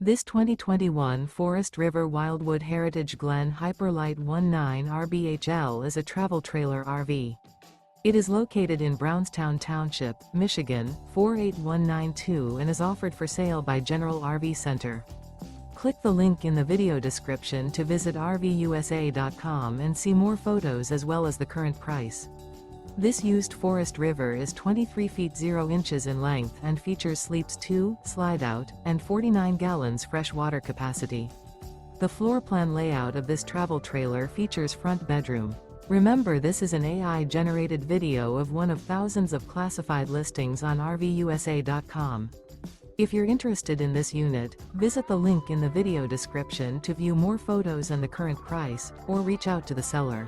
This 2021 Forest River Wildwood Heritage Glen Hyper-Lyte 19 RBHL is a travel trailer RV. It is located in Brownstown Township, Michigan, 48192 and is offered for sale by General RV Center. Click the link in the video description to visit RVUSA.com and see more photos as well as the current price. This used Forest River is 23 feet 0 inches in length and features sleeps 2, Slideout, and 49 gallons fresh water capacity. The floor plan layout of this travel trailer features front bedroom. Remember, this is an AI-generated video of one of thousands of classified listings on RVUSA.com. If you're interested in this unit, visit the link in the video description to view more photos and the current price, or reach out to the seller.